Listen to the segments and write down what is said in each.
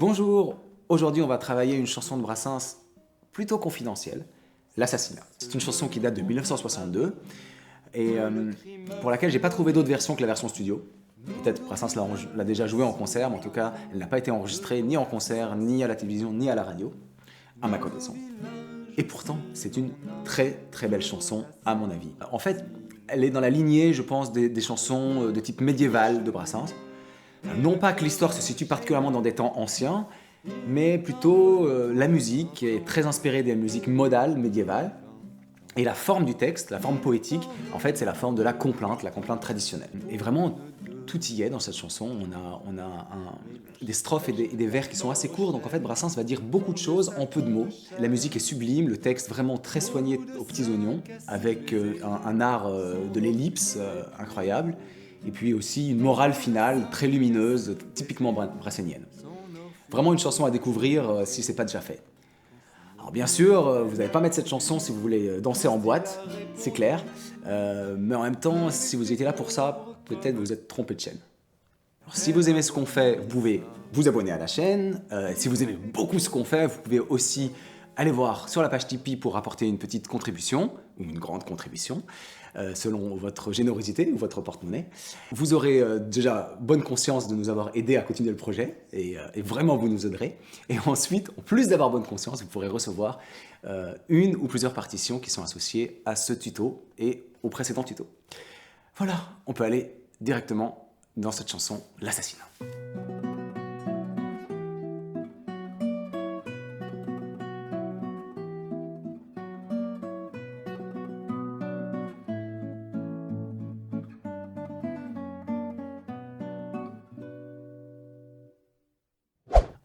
Bonjour, aujourd'hui on va travailler une chanson de Brassens plutôt confidentielle, L'Assassinat. C'est une chanson qui date de 1962 et pour laquelle j'ai pas trouvé d'autre version que la version studio. Peut-être Brassens l'a déjà jouée en concert, mais en tout cas elle n'a pas été enregistrée ni en concert, ni à la télévision, ni à la radio, à ma connaissance. Et pourtant c'est une très très belle chanson à mon avis. En fait, elle est dans la lignée, je pense, des chansons de type médiéval de Brassens. Non pas que l'histoire se situe particulièrement dans des temps anciens, mais plutôt la musique est très inspirée des musiques modales médiévales. Et la forme du texte, la forme poétique, en fait, c'est la forme de la complainte traditionnelle. Et vraiment, tout y est dans cette chanson. On a des strophes et des vers qui sont assez courts, donc en fait, Brassens va dire beaucoup de choses en peu de mots. La musique est sublime, le texte vraiment très soigné aux petits oignons, avec un art de l'ellipse incroyable, et puis aussi une morale finale très lumineuse, typiquement brassénienne. Vraiment une chanson à découvrir si c'est pas déjà fait. Alors bien sûr, vous n'allez pas mettre cette chanson si vous voulez danser en boîte, c'est clair, mais en même temps, si vous étiez là pour ça, peut-être vous êtes trompé de chaîne. Alors, si vous aimez ce qu'on fait, vous pouvez vous abonner à la chaîne. Si vous aimez beaucoup ce qu'on fait, vous pouvez aussi aller voir sur la page Tipeee pour apporter une petite contribution, ou une grande contribution, selon votre générosité ou votre porte-monnaie. Vous aurez déjà bonne conscience de nous avoir aidés à continuer le projet, et vraiment vous nous aiderez. Et ensuite, en plus d'avoir bonne conscience, vous pourrez recevoir une ou plusieurs partitions qui sont associées à ce tuto et au précédent tuto. Voilà, on peut aller directement dans cette chanson, L'Assassinat.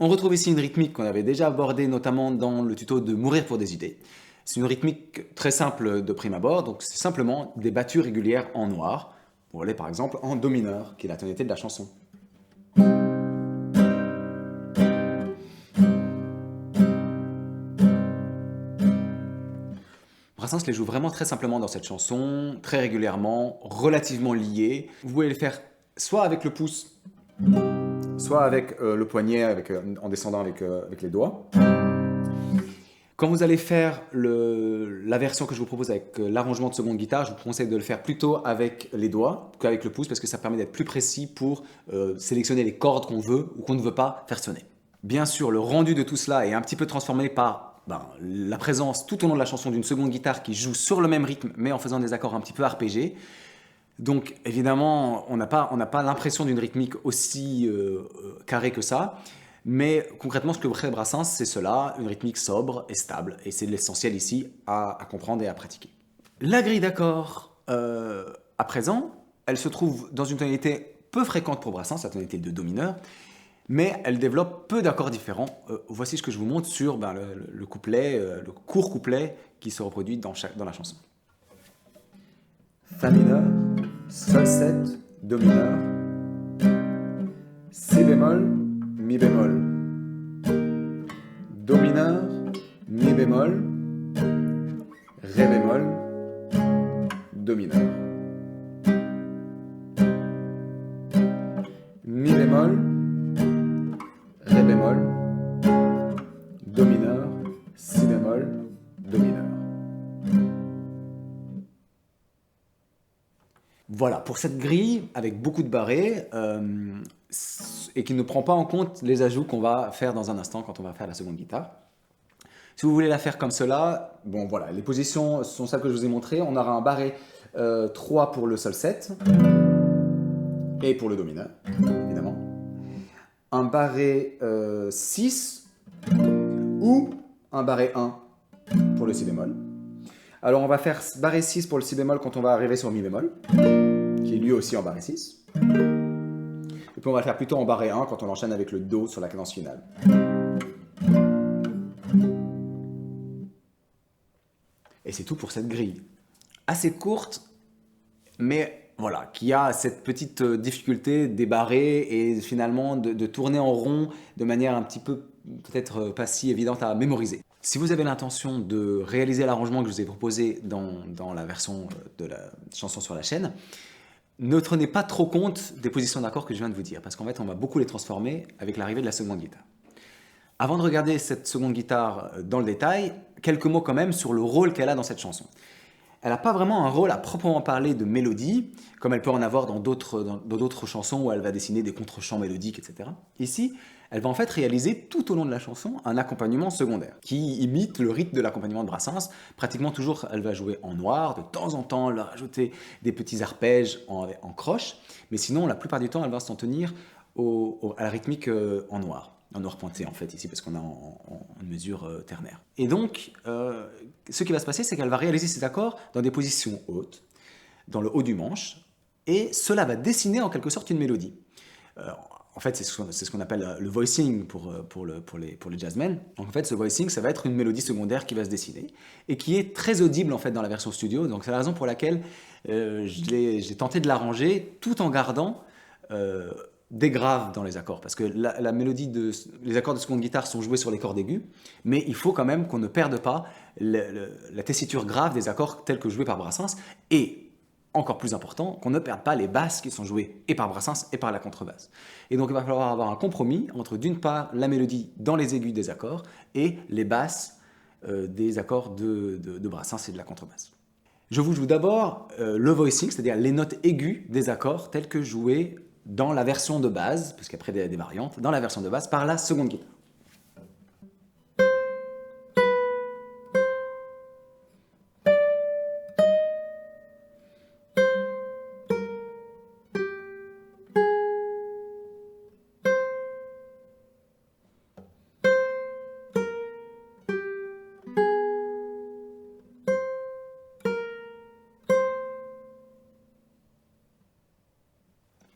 On retrouve ici une rythmique qu'on avait déjà abordée notamment dans le tuto de Mourir pour des idées. C'est une rythmique très simple de prime abord, donc c'est simplement des battues régulières en noir, pour aller par exemple en do mineur, qui est la tonalité de la chanson. Brassens les joue vraiment très simplement dans cette chanson, très régulièrement, relativement liés. Vous pouvez les faire soit avec le pouce, soit avec le poignet, en descendant avec les doigts. Quand vous allez faire la version que je vous propose avec l'arrangement de seconde guitare, je vous conseille de le faire plutôt avec les doigts qu'avec le pouce parce que ça permet d'être plus précis pour sélectionner les cordes qu'on veut ou qu'on ne veut pas faire sonner. Bien sûr, le rendu de tout cela est un petit peu transformé par la présence tout au long de la chanson d'une seconde guitare qui joue sur le même rythme mais en faisant des accords un petit peu arpégés. Donc évidemment, on n'a pas l'impression d'une rythmique aussi carrée que ça. Mais concrètement, ce que crée Brassens, c'est cela, une rythmique sobre et stable. Et c'est l'essentiel ici à comprendre et à pratiquer. La grille d'accords, à présent, elle se trouve dans une tonalité peu fréquente pour Brassens, la tonalité de do mineur, mais elle développe peu d'accords différents. Voici ce que je vous montre sur le couplet, le court couplet qui se reproduit dans la chanson. Fa mineur, Sol 7, Do mineur, Si bémol, Mi bémol, Do mineur, Mi bémol, Ré bémol, Do mineur, Mi bémol, Ré bémol, Do mineur, Si bémol, Do mineur. Voilà, pour cette grille, avec beaucoup de barrés, et qui ne prend pas en compte les ajouts qu'on va faire dans un instant quand on va faire la seconde guitare. Si vous voulez la faire comme cela, bon voilà, les positions sont celles que je vous ai montrées. On aura un barré 3 pour le Sol 7, et pour le Do mineur, évidemment. Un barré 6, ou un barré 1 pour le Si bémol. Alors on va faire barré 6 pour le Si bémol quand on va arriver sur Mi bémol, qui est lui aussi en barré 6. Et puis on va le faire plutôt en barré 1 quand on enchaîne avec le Do sur la cadence finale. Et c'est tout pour cette grille. Assez courte, mais voilà, qui a cette petite difficulté des barrés et finalement de tourner en rond de manière un petit peu peut-être pas si évidente à mémoriser. Si vous avez l'intention de réaliser l'arrangement que je vous ai proposé dans la version de la chanson sur la chaîne, ne prenez pas trop compte des positions d'accords que je viens de vous dire, parce qu'en fait, on va beaucoup les transformer avec l'arrivée de la seconde guitare. Avant de regarder cette seconde guitare dans le détail, quelques mots quand même sur le rôle qu'elle a dans cette chanson. Elle n'a pas vraiment un rôle à proprement parler de mélodie, comme elle peut en avoir dans d'autres chansons où elle va dessiner des contre-chants mélodiques, etc. Ici, elle va en fait réaliser tout au long de la chanson un accompagnement secondaire qui imite le rythme de l'accompagnement de Brassens. Pratiquement toujours, elle va jouer en noir, de temps en temps, elle va rajouter des petits arpèges en croche, mais sinon, la plupart du temps, elle va s'en tenir à la rythmique en noir pointé en fait ici parce qu'on a en mesure ternaire. Et donc, ce qui va se passer, c'est qu'elle va réaliser ses accords dans des positions hautes, dans le haut du manche, et cela va dessiner en quelque sorte une mélodie. En fait, c'est ce qu'on appelle le voicing pour les jazzmen. Donc en fait, ce voicing, ça va être une mélodie secondaire qui va se dessiner et qui est très audible en fait dans la version studio. Donc c'est la raison pour laquelle j'ai tenté de l'arranger tout en gardant des graves dans les accords, parce que la mélodie les accords de seconde guitare sont joués sur les cordes aiguës, mais il faut quand même qu'on ne perde pas la tessiture grave des accords tels que joués par Brassens, et encore plus important, qu'on ne perde pas les basses qui sont jouées et par Brassens et par la contrebasse. Et donc il va falloir avoir un compromis entre d'une part la mélodie dans les aigus des accords et les basses des accords de Brassens et de la contrebasse. Je vous joue d'abord le voicing, c'est-à-dire les notes aiguës des accords tels que joués dans la version de base, parce qu'après des variantes, dans la version de base par la seconde guitare.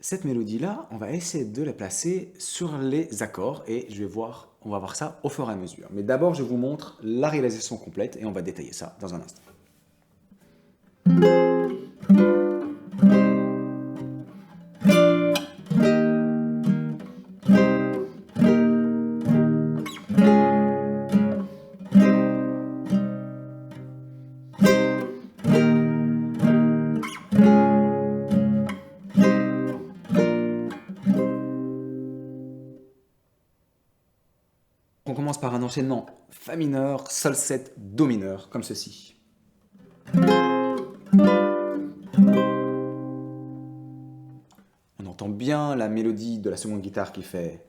Cette mélodie-là, on va essayer de la placer sur les accords et on va voir ça au fur et à mesure. Mais d'abord, je vous montre la réalisation complète et on va détailler ça dans un instant. On commence par un enchaînement Fa mineur, Sol 7, Do mineur, comme ceci. On entend bien la mélodie de la seconde guitare qui fait.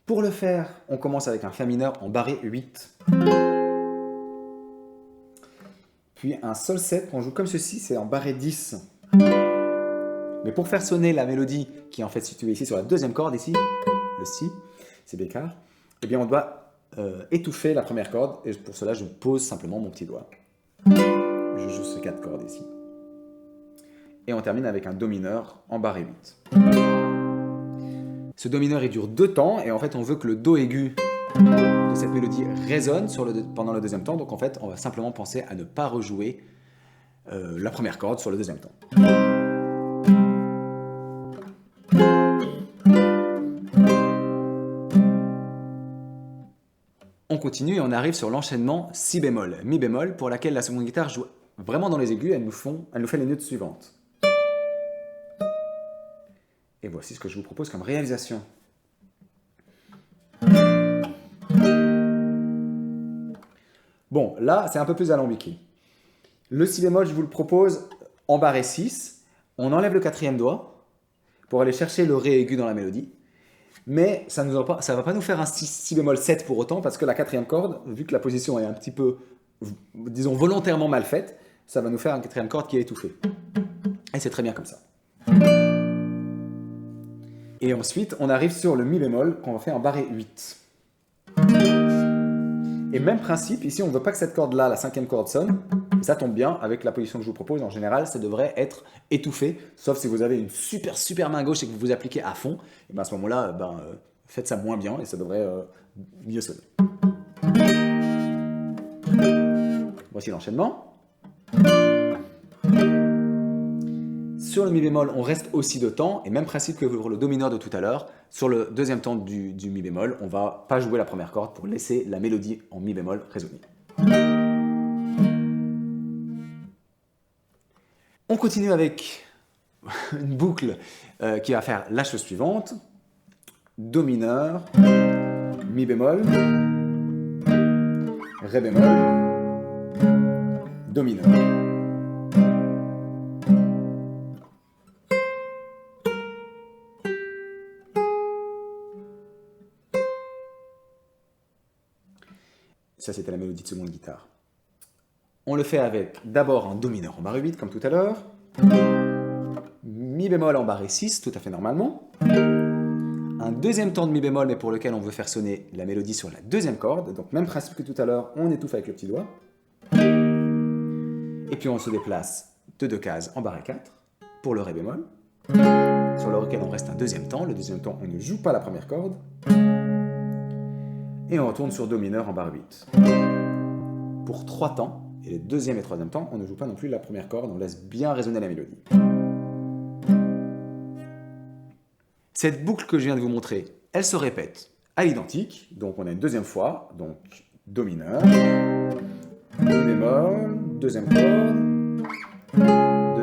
Pour le faire, on commence avec un Fa mineur en barré 8. Puis un Sol 7 qu'on joue comme ceci, c'est en barré 10. Mais pour faire sonner la mélodie qui est en fait située ici sur la deuxième corde, ici, le Si, c'est bécard, eh bien on doit étouffer la première corde, et pour cela je pose simplement mon petit doigt. Je joue ces 4 cordes ici. Et on termine avec un Do mineur en barré 8. Ce Do mineur il dure 2 temps, et en fait on veut que le Do aigu de cette mélodie résonne pendant le deuxième temps, donc en fait on va simplement penser à ne pas rejouer la première corde sur le deuxième temps. On continue et on arrive sur l'enchaînement Si bémol, Mi bémol, pour laquelle la seconde guitare joue vraiment dans les aigus, elle nous fait les notes suivantes. Et voici ce que je vous propose comme réalisation. Bon, là, c'est un peu plus alambiqué. Le Si bémol, je vous le propose en barré 6. On enlève le 4e doigt pour aller chercher le Ré aigu dans la mélodie. Mais ça ne va pas nous faire un si bémol 7 pour autant, parce que la 4e corde, vu que la position est un petit peu, disons, volontairement mal faite, ça va nous faire une 4e corde qui est étouffée. Et c'est très bien comme ça. Et ensuite, on arrive sur le Mi bémol qu'on va faire en barré 8. Et même principe, ici on ne veut pas que cette corde-là, la 5e corde, sonne. Et ça tombe bien avec la position que je vous propose. En général, ça devrait être étouffé, sauf si vous avez une super main gauche et que vous vous appliquez à fond. Et bien à ce moment-là, faites ça moins bien et ça devrait mieux sonner. Voici l'enchaînement. Sur le Mi bémol, on reste aussi de temps, et même principe que pour le Do mineur de tout à l'heure, sur le deuxième temps du Mi bémol, on ne va pas jouer la première corde pour laisser la mélodie en Mi bémol résonner. On continue avec une boucle qui va faire la chose suivante. Do mineur, Mi bémol, Ré bémol, Do mineur. Ça, c'était la mélodie de seconde guitare. On le fait avec d'abord un Do mineur en barré 8, comme tout à l'heure, Mi bémol en barré 6, tout à fait normalement, un deuxième temps de Mi bémol, mais pour lequel on veut faire sonner la mélodie sur la deuxième corde, donc même principe que tout à l'heure, on étouffe avec le petit doigt, et puis on se déplace de 2 cases en barré 4, pour le Ré bémol, sur lequel on reste un deuxième temps, le deuxième temps on ne joue pas la première corde, et on retourne sur Do mineur en barre 8. Pour 3 temps, et le deuxième et troisième temps, on ne joue pas non plus la première corde, on laisse bien résonner la mélodie. Cette boucle que je viens de vous montrer, elle se répète à l'identique, donc on a une deuxième fois, donc Do mineur, Mi bémol, deuxième corde, 2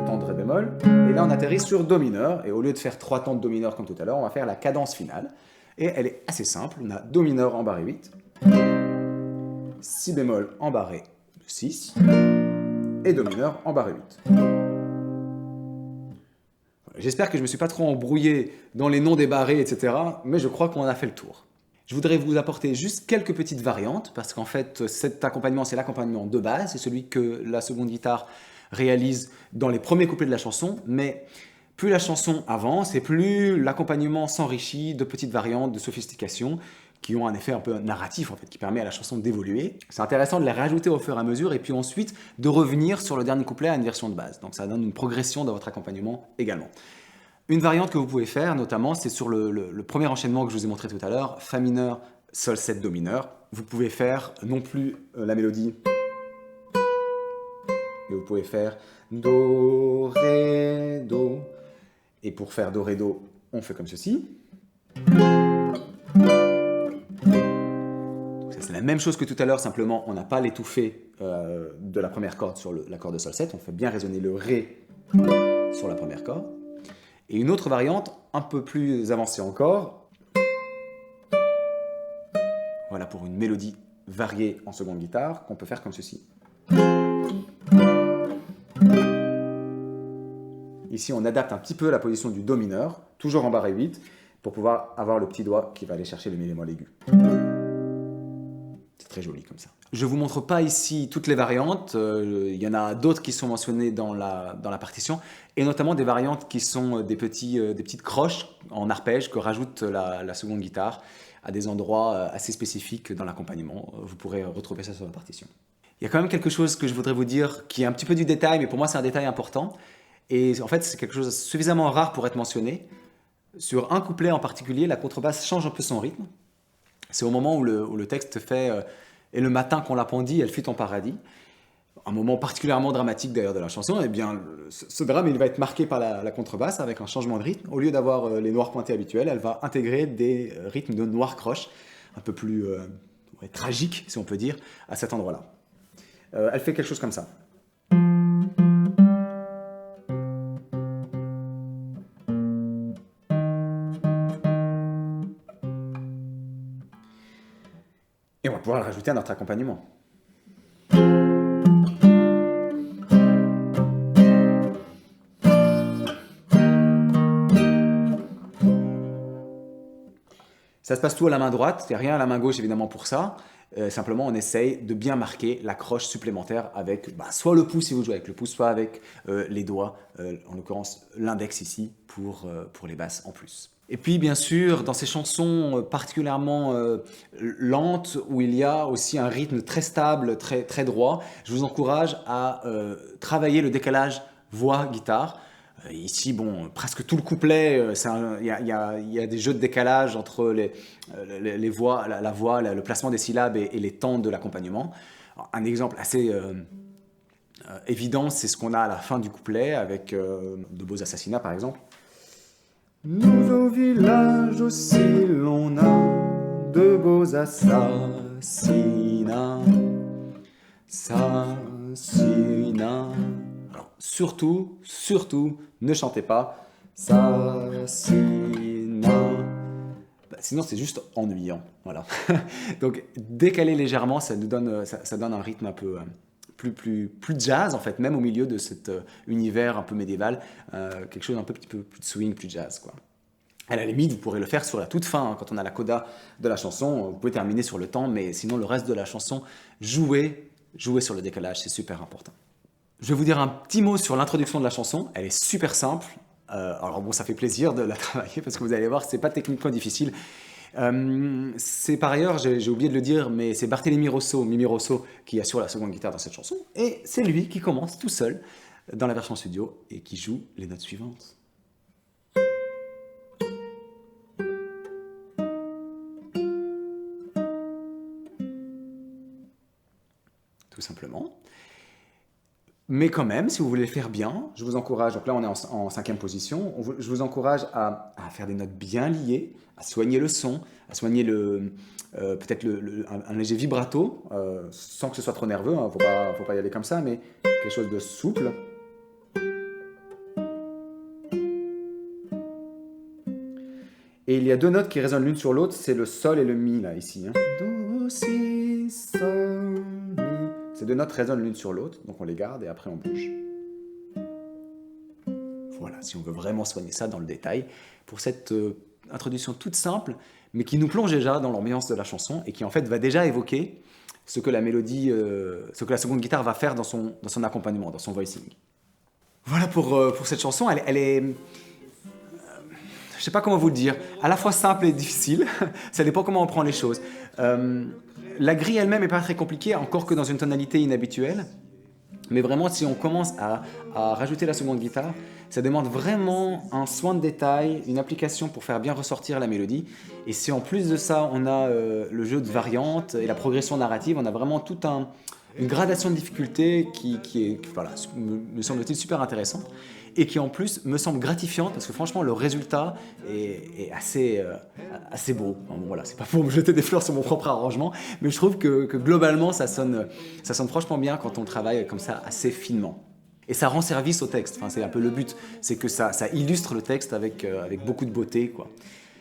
temps de Ré bémol, et là on atterrit sur Do mineur, et au lieu de faire 3 temps de Do mineur comme tout à l'heure, on va faire la cadence finale. Et elle est assez simple, on a Do mineur en barré 8, Si bémol en barré 6, et Do mineur en barré 8. J'espère que je ne me suis pas trop embrouillé dans les noms des barrés, etc., mais je crois qu'on a fait le tour. Je voudrais vous apporter juste quelques petites variantes, parce qu'en fait, cet accompagnement, c'est l'accompagnement de base, c'est celui que la seconde guitare réalise dans les premiers couplets de la chanson, mais plus la chanson avance et plus l'accompagnement s'enrichit de petites variantes, de sophistication qui ont un effet un peu narratif en fait, qui permet à la chanson d'évoluer. C'est intéressant de les rajouter au fur et à mesure et puis ensuite de revenir sur le dernier couplet à une version de base. Donc ça donne une progression dans votre accompagnement également. Une variante que vous pouvez faire notamment, c'est sur le premier enchaînement que je vous ai montré tout à l'heure, Fa mineur, Sol 7, Do mineur. Vous pouvez faire non plus la mélodie, mais vous pouvez faire Do, Ré, Do. Et pour faire Do, Ré, Do, on fait comme ceci. C'est la même chose que tout à l'heure, simplement on n'a pas l'étouffé de la première corde sur la corde de Sol 7, on fait bien résonner le Ré sur la première corde. Et une autre variante, un peu plus avancée encore, voilà pour une mélodie variée en seconde guitare, qu'on peut faire comme ceci. Ici, on adapte un petit peu la position du Do mineur, toujours en barré 8, pour pouvoir avoir le petit doigt qui va aller chercher le Mi bémol aigu. C'est très joli comme ça. Je ne vous montre pas ici toutes les variantes, il y en a d'autres qui sont mentionnées dans la partition, et notamment des variantes qui sont des petites croches en arpège que rajoute la seconde guitare à des endroits assez spécifiques dans l'accompagnement. Vous pourrez retrouver ça sur la partition. Il y a quand même quelque chose que je voudrais vous dire qui est un petit peu du détail, mais pour moi c'est un détail important. Et en fait, c'est quelque chose de suffisamment rare pour être mentionné. Sur un couplet en particulier, la contrebasse change un peu son rythme. C'est au moment où le texte fait « Et le matin qu'on l'appendit, elle fut en paradis ». Un moment particulièrement dramatique d'ailleurs de la chanson. Et bien, ce drame, il va être marqué par la contrebasse avec un changement de rythme. Au lieu d'avoir les noirs pointés habituels, elle va intégrer des rythmes de noirs croches, un peu plus tragiques, si on peut dire, à cet endroit-là. Elle fait quelque chose comme ça. Et on va pouvoir le rajouter à notre accompagnement. Ça se passe tout à la main droite, il n'y a rien à la main gauche évidemment pour ça. Simplement, on essaye de bien marquer la croche supplémentaire avec soit le pouce si vous jouez avec le pouce, soit avec les doigts, en l'occurrence l'index ici pour les basses en plus. Et puis bien sûr, dans ces chansons particulièrement lentes, où il y a aussi un rythme très stable, très droit, je vous encourage à travailler le décalage voix-guitare. Ici, bon, presque tout le couplet, il y a des jeux de décalage entre les voix, la voix, le placement des syllabes et les temps de l'accompagnement. Un exemple assez évident, c'est ce qu'on a à la fin du couplet avec De beaux assassinats, par exemple. Nous au village aussi, l'on a de beaux assassinats, Alors, surtout, ne chantez pas assassinat. Sinon, c'est juste ennuyant. Voilà. Donc, décaler légèrement, ça nous donne, ça donne un rythme un peu plus jazz, en fait, même au milieu de cet univers un peu médiéval. Quelque chose un petit peu plus de swing, plus jazz, quoi. À la limite, vous pourrez le faire sur la toute fin, hein, quand on a la coda de la chanson. Vous pouvez terminer sur le temps, mais sinon, le reste de la chanson, jouez sur le décalage, c'est super important. Je vais vous dire un petit mot sur l'introduction de la chanson. Elle est super simple. Alors bon, ça fait plaisir de la travailler parce que vous allez voir, c'est pas techniquement difficile. C'est par ailleurs, j'ai oublié de le dire, mais c'est Barthélemy Rosso, Mimi Rosso, qui assure la seconde guitare dans cette chanson. Et c'est lui qui commence tout seul dans la version studio et qui joue les notes suivantes. Tout simplement. Mais quand même, si vous voulez le faire bien, je vous encourage, donc là on est en 5e position, je vous encourage à faire des notes bien liées, à soigner le son, à soigner peut-être un léger vibrato, sans que ce soit trop nerveux, hein, faut pas y aller comme ça, mais quelque chose de souple. Et il y a 2 notes qui résonnent l'une sur l'autre, c'est le sol et le mi, là, ici. Hein. Do, si, sol, mi. Ces 2 notes résonnent l'une sur l'autre, donc on les garde et après on bouge. Voilà, si on veut vraiment soigner ça dans le détail, pour cette introduction toute simple, mais qui nous plonge déjà dans l'ambiance de la chanson et qui en fait va déjà évoquer ce que la mélodie, ce que la seconde guitare va faire dans son accompagnement, dans son voicing. Voilà pour cette chanson, elle est je sais pas comment vous le dire, à la fois simple et difficile, ça dépend comment on prend les choses. La grille elle-même n'est pas très compliquée, encore que dans une tonalité inhabituelle, mais vraiment si on commence à rajouter la seconde guitare, ça demande vraiment un soin de détail, une application pour faire bien ressortir la mélodie, et si en plus de ça on a le jeu de variantes et la progression narrative, on a vraiment toute une gradation de difficulté qui est, voilà, me semble-t-il super intéressante, et qui en plus me semble gratifiante parce que franchement le résultat est assez beau. Enfin, bon, voilà, c'est pas pour me jeter des fleurs sur mon propre arrangement, mais je trouve que globalement ça sonne franchement bien quand on travaille comme ça assez finement. Et ça rend service au texte, enfin, c'est un peu le but, c'est que ça illustre le texte avec beaucoup de beauté, quoi.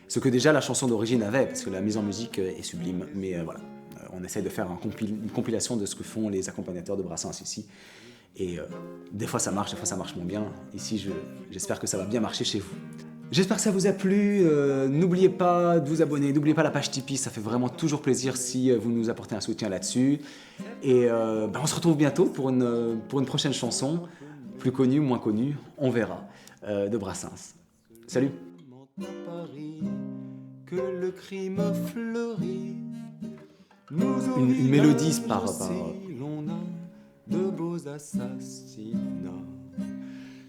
Ce que déjà la chanson d'origine avait, parce que la mise en musique est sublime, mais voilà. On essaie de faire une compilation de ce que font les accompagnateurs de Brassens ici. Et des fois ça marche moins bien. Ici, j'espère que ça va bien marcher chez vous. J'espère que ça vous a plu. N'oubliez pas de vous abonner, n'oubliez pas la page Tipeee, ça fait vraiment toujours plaisir si vous nous apportez un soutien là-dessus. Et on se retrouve bientôt pour une prochaine chanson, plus connue ou moins connue, on verra, de Brassens. Salut. Que le crime fleurit. Une mélodie par de beaux assassinats.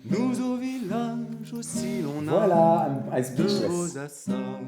Nous au village aussi l'on a de beaux assassinats.